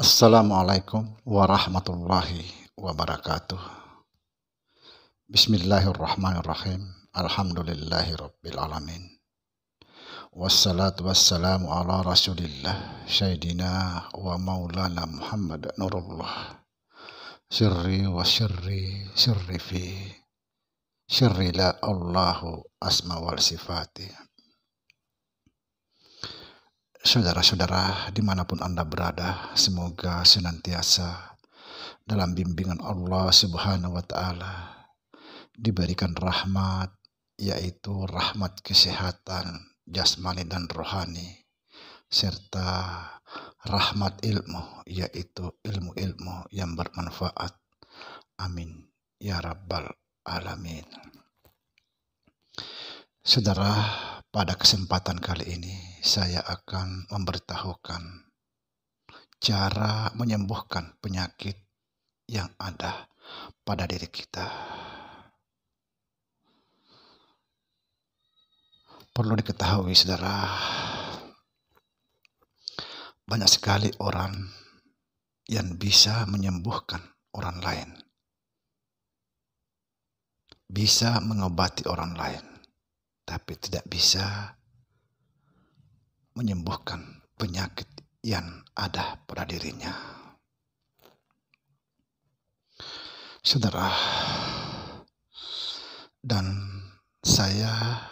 Assalamualaikum warahmatullahi wabarakatuh. Bismillahirrahmanirrahim. Alhamdulillahi rabbil alamin. Wassalatu wassalamu ala rasulillah Sayyidina wa maulana Muhammad Nurullah. Sirri wa sirri fi sirri la Allahu asma wal sifati. Saudara-saudara dimanapun Anda berada, semoga senantiasa dalam bimbingan Allah Subhanahu wa Ta'ala, diberikan rahmat, yaitu rahmat kesehatan jasmani dan rohani, serta rahmat ilmu, yaitu ilmu-ilmu yang bermanfaat. Amin ya rabbal alamin. Saudara, pada kesempatan kali ini saya akan memberitahukan cara menyembuhkan penyakit yang ada pada diri kita. Perlu diketahui, saudara, banyak sekali orang yang bisa menyembuhkan orang lain, bisa mengobati orang lain, tapi tidak bisa menyembuhkan penyakit yang ada pada dirinya. Saudara, dan saya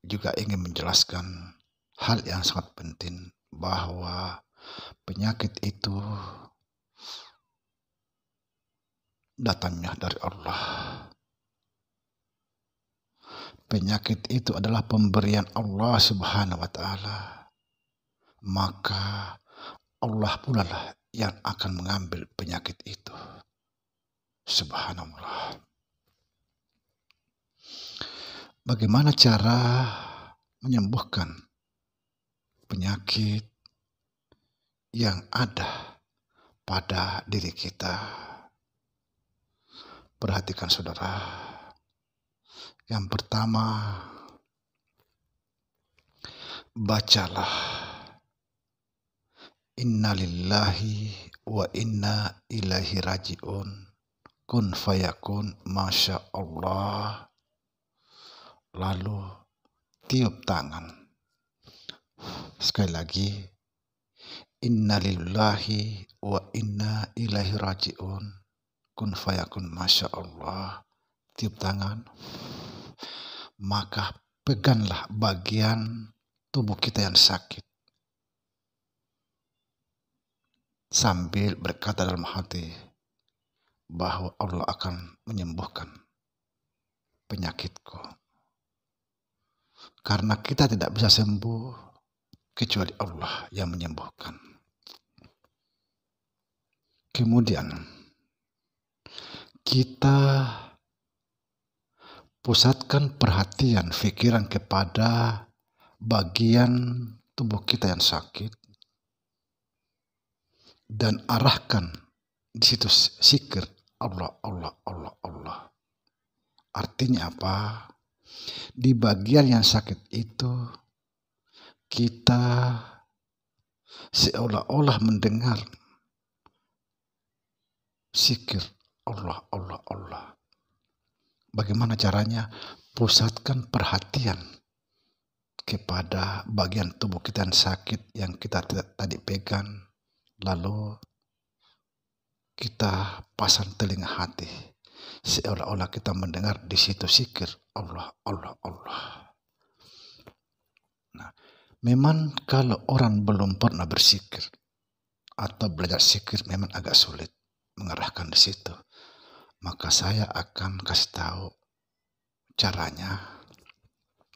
juga ingin menjelaskan hal yang sangat penting, bahwa penyakit itu datangnya dari Allah. Penyakit itu adalah pemberian Allah Subhanahu wa Ta'ala. Maka Allah pula lah yang akan mengambil penyakit itu. Subhanallah. Bagaimana cara menyembuhkan penyakit yang ada pada diri kita? Perhatikan, saudara. Yang pertama, bacalah Inna lillahi wa inna ilaihi raji'un, kun fayakun, masya Allah. Lalu tiup tangan. Sekali lagi, Inna lillahi wa inna ilaihi raji'un, kun fayakun, masya Allah. Tiup tangan. Maka peganglah bagian tubuh kita yang sakit, sambil berkata dalam hati bahwa Allah akan menyembuhkan penyakitku. Karena kita tidak bisa sembuh kecuali Allah yang menyembuhkan. Kemudian kita pusatkan perhatian pikiran kepada bagian tubuh kita yang sakit, dan arahkan di situ zikir Allah, Allah, Allah, Allah. Artinya apa? Di bagian yang sakit itu kita seolah-olah mendengar zikir Allah, Allah, Allah. Bagaimana caranya? Pusatkan perhatian kepada bagian tubuh kita yang sakit yang kita tadi pegang. Lalu kita pasang telinga hati, seolah-olah kita mendengar di situ zikir Allah, Allah, Allah. Nah, memang kalau orang belum pernah berzikir atau belajar zikir, memang agak sulit mengarahkan di situ. Maka saya akan kasih tahu caranya.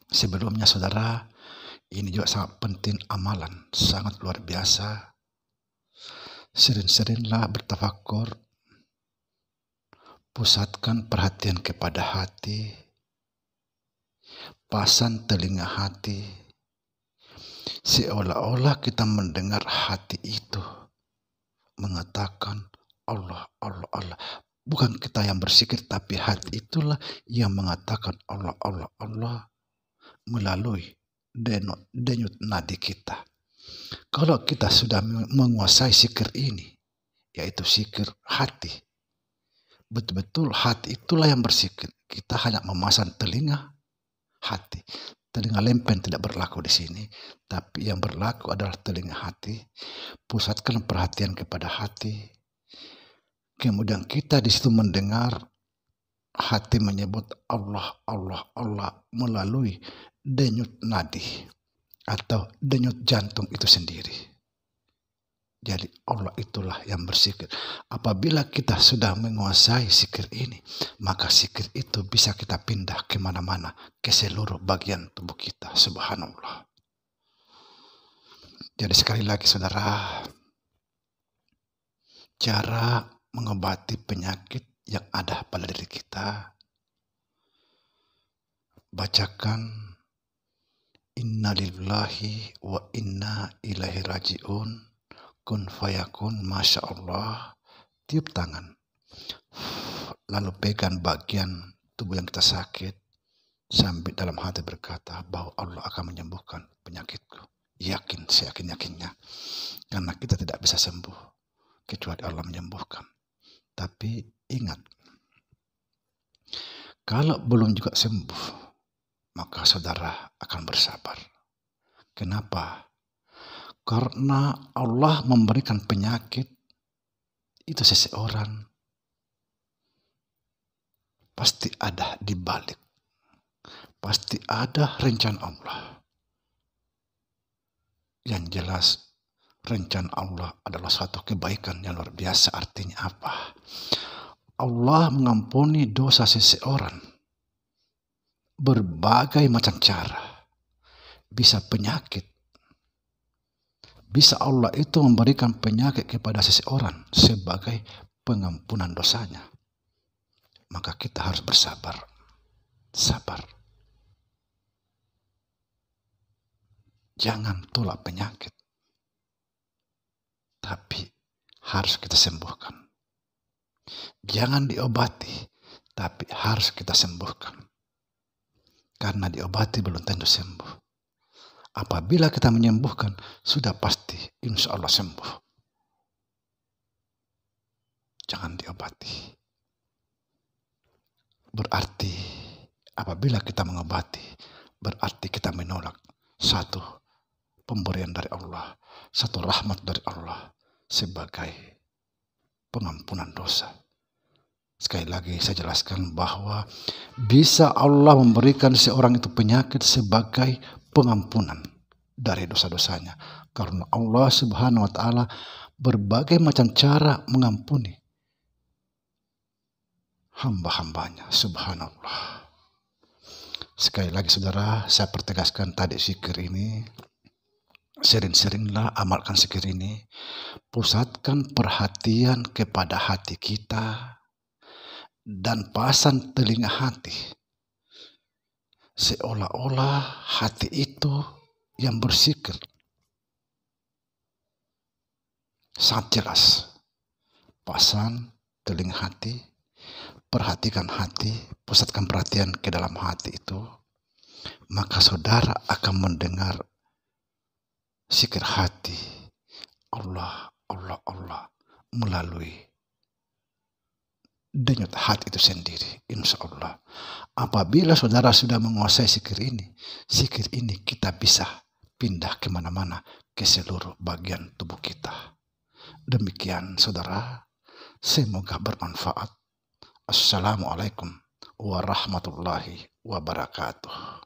Sebelumnya, saudara, ini juga sangat penting, amalan sangat luar biasa. Sering-seringlah bertafakur, pusatkan perhatian kepada hati, pasang telinga hati, seolah-olah kita mendengar hati itu mengatakan Allah, Allah, Allah. Bukan kita yang berzikir, tapi hati itulah yang mengatakan Allah, Allah, Allah melalui denyut nadi kita. Kalau kita sudah menguasai zikir ini, yaitu zikir hati. Betul-betul hati itulah yang berzikir. Kita hanya memasang telinga hati. Telinga lempen tidak berlaku di sini, tapi yang berlaku adalah telinga hati. Pusatkan perhatian kepada hati. Kemudian kita di situ mendengar hati menyebut Allah, Allah, Allah melalui denyut nadi atau denyut jantung itu sendiri. Jadi Allah itulah yang berzikir. Apabila kita sudah menguasai zikir ini, maka zikir itu bisa kita pindah kemana-mana, ke seluruh bagian tubuh kita. Subhanallah. Jadi sekali lagi saudara, cara mengobati penyakit yang ada pada diri kita, bacakan Inna lillahi wa inna ilaihi raji'un. Kun fayakun, Masya Allah, tiup tangan, lalu pegang bagian tubuh yang kita sakit, sambil dalam hati berkata bahwa Allah akan menyembuhkan penyakitku. Yakin, seyakin-yakinnya, karena kita tidak bisa sembuh kecuali Allah menyembuhkan. Tapi ingat, kalau belum juga sembuh, maka saudara akan bersabar. Kenapa? Karena Allah memberikan penyakit itu seseorang pasti ada di balik. Pasti ada rencana Allah. Yang jelas rencana Allah adalah suatu kebaikan yang luar biasa. Artinya apa? Allah mengampuni dosa seseorang berbagai macam cara. Bisa penyakit. Bisa Allah itu memberikan penyakit kepada seseorang sebagai pengampunan dosanya. Maka kita harus bersabar. Sabar. Jangan tolak penyakit. Tapi harus kita sembuhkan. Jangan diobati, tapi harus kita sembuhkan. Karena diobati belum tentu sembuh. Apabila kita menyembuhkan, sudah pasti insya Allah sembuh. Jangan diobati. Berarti apabila kita mengobati, berarti kita menolak satu pemberian dari Allah, satu rahmat dari Allah sebagai pengampunan dosa. Sekali lagi saya jelaskan bahwa bisa Allah memberikan seorang itu penyakit sebagai pengampunan dari dosa-dosanya. Karena Allah Subhanahu wa Ta'ala berbagai macam cara mengampuni hamba-hambanya. Subhanallah. Sekali lagi saudara, saya pertegaskan tadi zikir ini. Sering-seringlah amalkan zikir ini. Pusatkan perhatian kepada hati kita. Dan pasang telinga hati. Seolah-olah hati itu yang berzikir. Sangat jelas. Pasang telinga hati. Perhatikan hati. Pusatkan perhatian ke dalam hati itu. Maka saudara akan mendengar zikir hati. Allah, Allah, Allah. Melalui denyut hati itu sendiri, insya Allah. Apabila saudara sudah menguasai zikir ini kita bisa pindah kemana-mana, ke seluruh bagian tubuh kita. Demikian saudara, semoga bermanfaat. Assalamualaikum warahmatullahi wabarakatuh.